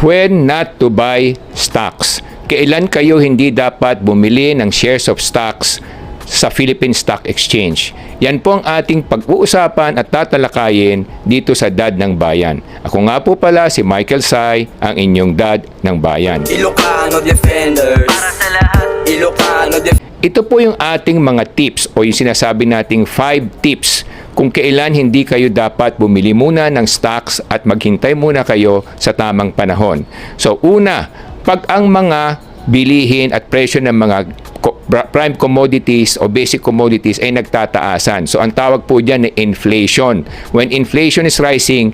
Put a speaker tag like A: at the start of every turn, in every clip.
A: when not to buy stocks. Kailan kayo hindi dapat bumili ng shares of stocks sa Philippine Stock Exchange? Yan po ang ating pag-uusapan at tatalakayin dito sa Dad ng Bayan. Ako nga po pala si Michael Sai, ang inyong Dad ng Bayan.
B: Ilocano Defenders. Para sa lahat. Ilocano
A: Ito po yung ating mga tips o yung sinasabi nating 5 tips kung kailan hindi kayo dapat bumili muna ng stocks at maghintay muna kayo sa tamang panahon. So una, pag ang mga bilihin at presyo ng mga prime commodities o basic commodities ay nagtataasan. So ang tawag po dyan ay inflation. When inflation is rising,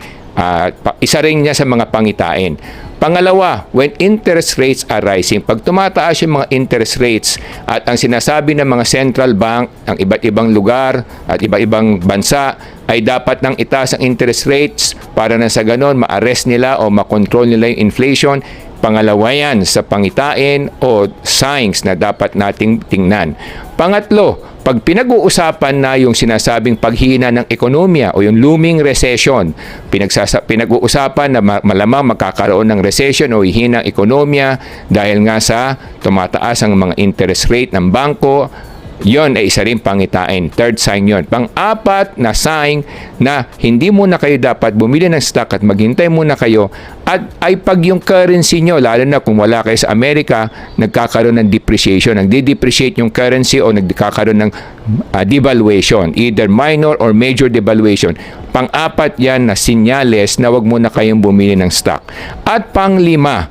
A: isa rin niya sa mga pangitain. Pangalawa, when interest rates are rising, pag tumataas yung mga interest rates at ang sinasabi ng mga central bank, ang iba't ibang lugar at iba-ibang bansa ay dapat nang itaas ang interest rates para na sa ganon ma-arrest nila o makontrol nila yung inflation. Pangalawa yan sa pangitain o signs na dapat nating tingnan. Pangatlo, pag pinag-uusapan na yung sinasabing paghina ng ekonomiya o yung looming recession, pinag-uusapan na malamang magkakaroon ng recession o hihinang ekonomiya dahil nga sa tumataas ang mga interest rate ng bangko, yon ay isa rin pangitain. Third sign yon. Pang-apat na sign na hindi muna kayo dapat bumili ng stock at maghintay muna kayo at ay pag yung currency nyo, lalo na kung wala kayo sa Amerika, nagkakaroon ng depreciation. Nagde-depreciate yung currency o nagkakaroon ng devaluation. Either minor or major devaluation. Pang-apat yan na sinyales na wag muna kayong bumili ng stock. At pang-lima,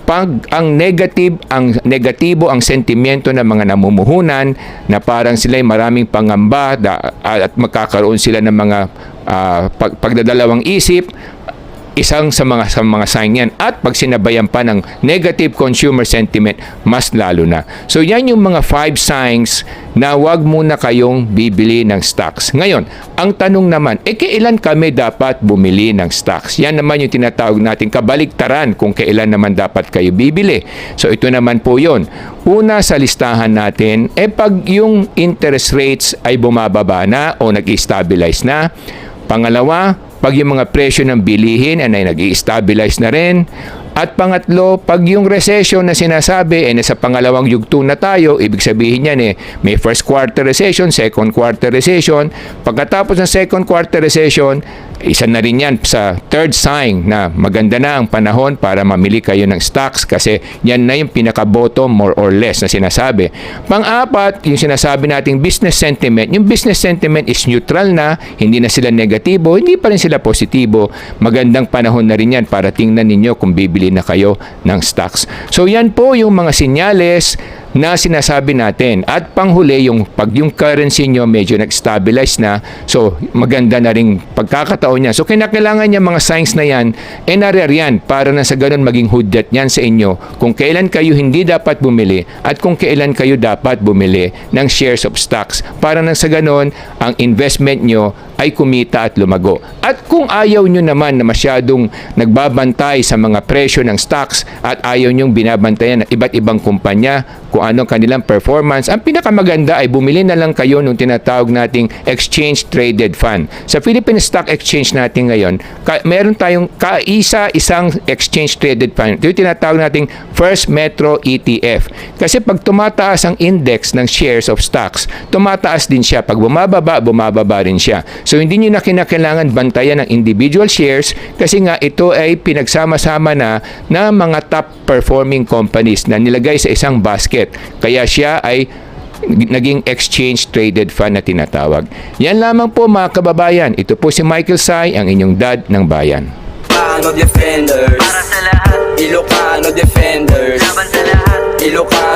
A: pag ang negatibo ang sentimiento ng mga namumuhunan na parang sila'y maraming pangamba at magkakaroon sila ng mga pagdadalawang isip, isang sa mga sign yan. At pag sinabayan pa ng negative consumer sentiment, mas lalo na. So yan yung mga 5 signs na wag muna kayong bibili ng stocks. Ngayon, ang tanong naman, kailan kami dapat bumili ng stocks? Yan naman yung tinatawag nating kabaliktaran kung kailan naman dapat kayo bibili. So ito naman po yun. Una sa listahan natin, pag yung interest rates ay bumababa na o nag-stabilize na. Pangalawa, pag yung mga presyo ng bilihin ay nag-i-stabilize na rin. At pangatlo, pag yung recession na sinasabi nasa pangalawang yugto na tayo, ibig sabihin yan may first quarter recession, second quarter recession. Pagkatapos ng second quarter recession, isa na rin yan sa third sign na maganda na ang panahon para mamili kayo ng stocks kasi yan na yung pinaka-bottom more or less na sinasabi. Pang-apat, yung sinasabi nating business sentiment. Yung business sentiment is neutral na, hindi na sila negatibo, hindi pa rin sila positibo. Magandang panahon na rin yan para tingnan ninyo kung bibili na kayo ng stocks. So yan po yung mga sinyales na sinasabi natin. At panghuli, pag yung currency nyo medyo nag-stabilize na, so maganda na rin pagkakataon niya. So kinakailangan niya mga signs na yan, narir yan para na sa ganun maging hudyat yan sa inyo kung kailan kayo hindi dapat bumili at kung kailan kayo dapat bumili ng shares of stocks para na sa ganun ang investment nyo ay kumita at lumago. At kung ayaw nyo naman na masyadong nagbabantay sa mga presyo ng stocks at ayaw nyong binabantayan ng iba't ibang kumpanya kung anong kanilang performance, ang pinakamaganda ay bumili na lang kayo nung tinatawag nating exchange traded fund. Sa Philippine Stock Exchange natin ngayon, meron tayong isang exchange traded fund. Ito yung tinatawag nating First Metro ETF. Kasi pag tumataas ang index ng shares of stocks, tumataas din siya. Pag bumababa rin siya. So hindi nyo na kinakailangan bantayan ng individual shares kasi nga ito ay pinagsama-sama na mga top performing companies na nilagay sa isang basket. Kaya siya ay naging exchange traded fund na tinatawag. Yan lamang po mga kababayan. Ito po si Michael Sai, ang inyong Dad ng Bayan.
B: Ilocano Defenders. Para sa lahat. Ilocano Defenders. Laban sa lahat. Ilocano